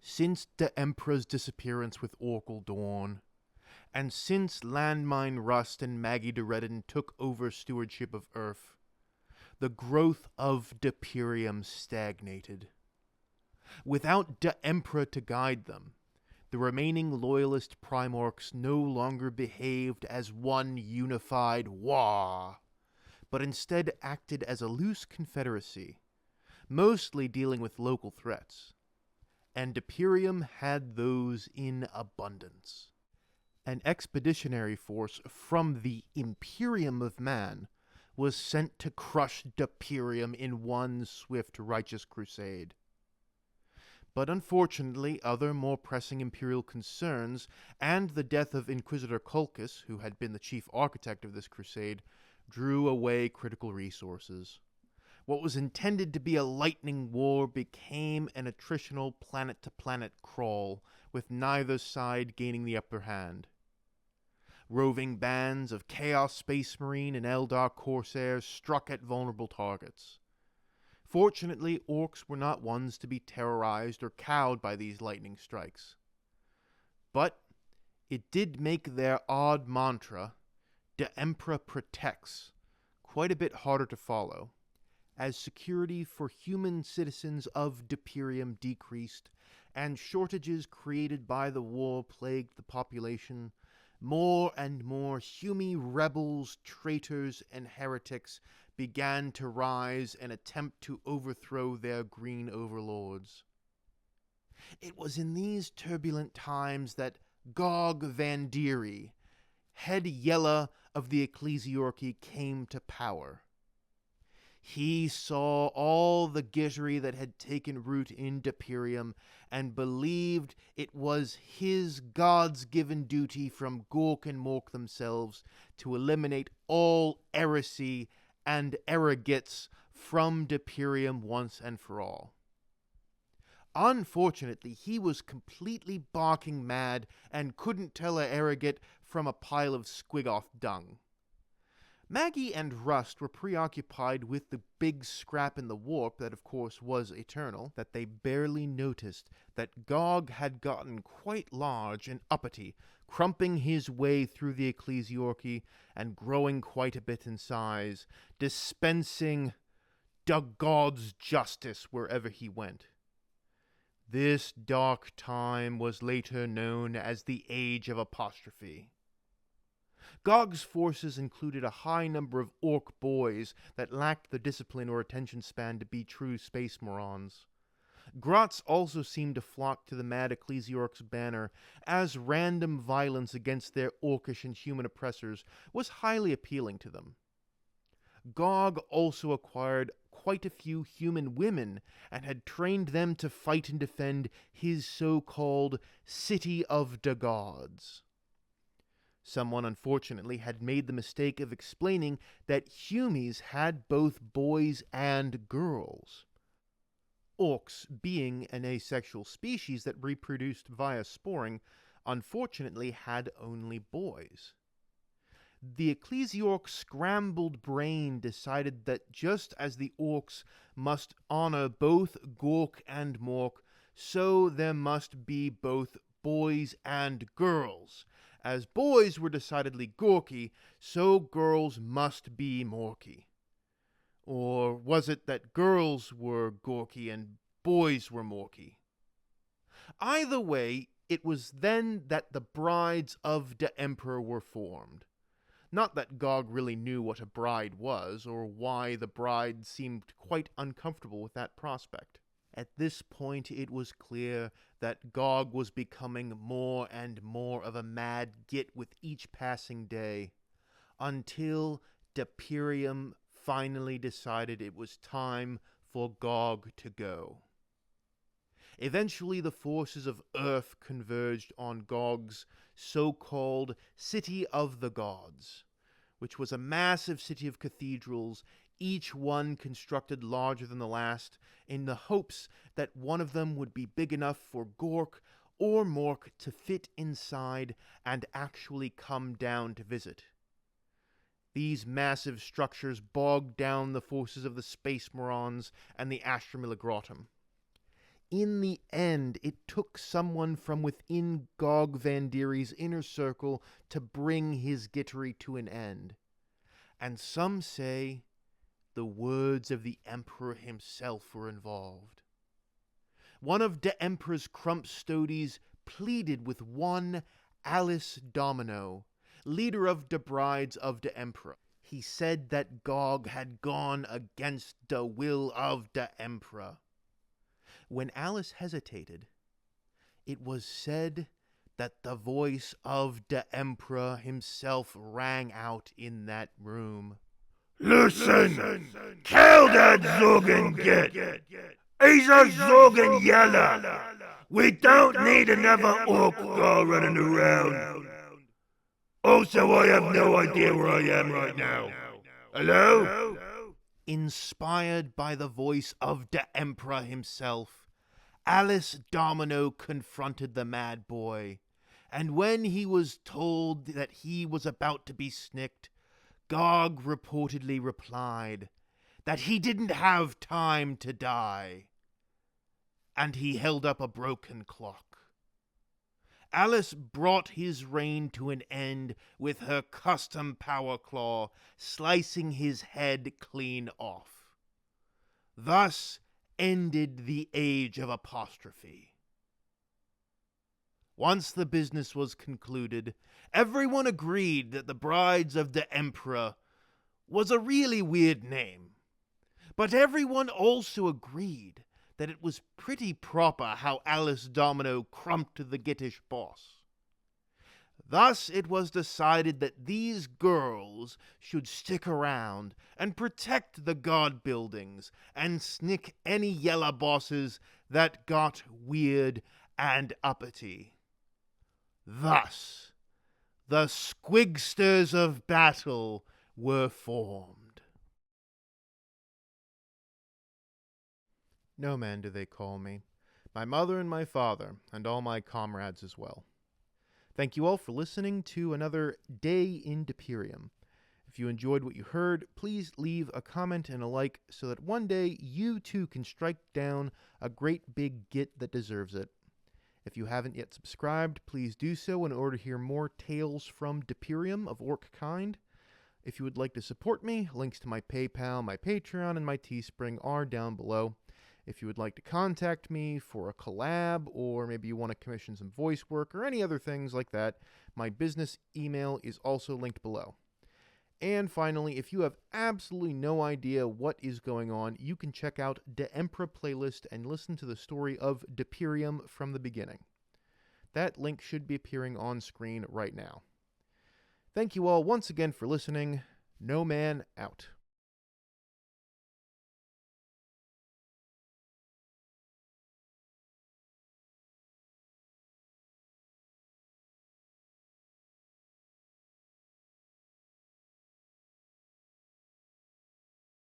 Since the Emperor's disappearance with Orkle Dawn, and since Landmine Rust and Maggie de Redden took over stewardship of Earth, the growth of the Perium stagnated. Without the Emperor to guide them, the remaining loyalist Primorcs no longer behaved as one unified Wa, but instead acted as a loose confederacy, mostly dealing with local threats. And Perium had those in abundance. An expeditionary force from the Imperium of Man was sent to crush Perium in one swift righteous crusade. But unfortunately, other more pressing imperial concerns and the death of Inquisitor Culcus, who had been the chief architect of this crusade, drew away critical resources. What was intended to be a lightning war became an attritional planet-to-planet crawl, with neither side gaining the upper hand. Roving bands of Chaos Space Marine and Eldar Corsairs struck at vulnerable targets. Fortunately, orcs were not ones to be terrorized or cowed by these lightning strikes. But it did make their odd mantra, "The Emperor Protects," quite a bit harder to follow, as security for human citizens of Perium decreased, and shortages created by the war plagued the population. More and more Humi rebels, traitors, and heretics began to rise and attempt to overthrow their green overlords. It was in these turbulent times that Gog Vandiri, head Yella of the Ecclesiarchy, came to power. He saw all the gittery that had taken root in Perium and believed it was his God's-given duty from Gork and Mork themselves to eliminate all heresy and arrogance from Perium once and for all. Unfortunately, he was completely barking mad and couldn't tell a arrogate from a pile of squig-off dung. Maggie and Rust were preoccupied with the big scrap in the warp that of course was eternal, that they barely noticed that Gog had gotten quite large and uppity, crumping his way through the Ecclesiarchy and growing quite a bit in size, dispensing the God's justice wherever he went. This dark time was later known as the Age of Apostrophe. Gog's forces included a high number of orc boys that lacked the discipline or attention span to be true space morons. Grots also seemed to flock to the mad Ecclesiarch's banner, as random violence against their orcish and human oppressors was highly appealing to them. Gog also acquired quite a few human women and had trained them to fight and defend his so-called City of the Gods. Someone, unfortunately, had made the mistake of explaining that Humies had both boys and girls. Orcs, being an asexual species that reproduced via sporing, unfortunately had only boys. The Ecclesiarch's scrambled brain decided that just as the orcs must honor both Gork and Mork, so there must be both boys and girls. As boys were decidedly Gorky, so girls must be Morky. Or was it that girls were Gorky and boys were Morky? Either way, it was then that the brides of the Emperor were formed. Not that Gog really knew what a bride was, or why the bride seemed quite uncomfortable with that prospect. At this point, it was clear that Gog was becoming more and more of a mad git with each passing day, until Perium finally decided it was time for Gog to go. Eventually, the forces of Earth converged on Gog's so-called City of the Gods, which was a massive city of cathedrals, each one constructed larger than the last, in the hopes that one of them would be big enough for Gork or Mork to fit inside and actually come down to visit. These massive structures bogged down the forces of the Space Morons and the Astra Miligratum. in the end, it took someone from within Gog Vandiri's inner circle to bring his gittery to an end. And some say the words of the Emperor himself were involved. One of de Emperor's crumpstodies pleaded with one Alice Domino, leader of de brides of de Emperor. He said that Gog had gone against the will of de Emperor. When Alice hesitated, it was said that the voice of de Emperor himself rang out in that room. Listen, kill that Zogan git. He's a Zogan yeller. We don't need another orc girl running around. Also, I have no idea where I am right now. Hello? Inspired by the voice of de Emperor himself, Alice Domino confronted the mad boy, and when he was told that he was about to be snicked, Gog reportedly replied that he didn't have time to die, and he held up a broken clock. Alice brought his reign to an end with her custom power claw, slicing his head clean off. Thus ended the Age of Apostrophe. Once the business was concluded, everyone agreed that the Brides of the Emperor was a really weird name. But everyone also agreed that it was pretty proper how Alice Domino crumped the Gittish boss. Thus it was decided that these girls should stick around and protect the god buildings and snick any yellow bosses that got weird and uppity. Thus, the Squigsters of Battle were formed. No man do they call me, my mother and my father, and all my comrades as well. Thank you all for listening to another day in Perium. If you enjoyed what you heard, please leave a comment and a like so that one day you too can strike down a great big git that deserves it. If you haven't yet subscribed, please do so in order to hear more tales from Perium of orc kind. If you would like to support me, links to my PayPal, my Patreon, and my Teespring are down below. If you would like to contact me for a collab, or maybe you want to commission some voice work, or any other things like that, my business email is also linked below. And finally, if you have absolutely no idea what is going on, you can check out the Emperor playlist and listen to the story of Perium from the beginning. That link should be appearing on screen right now. Thank you all once again for listening. No Man out.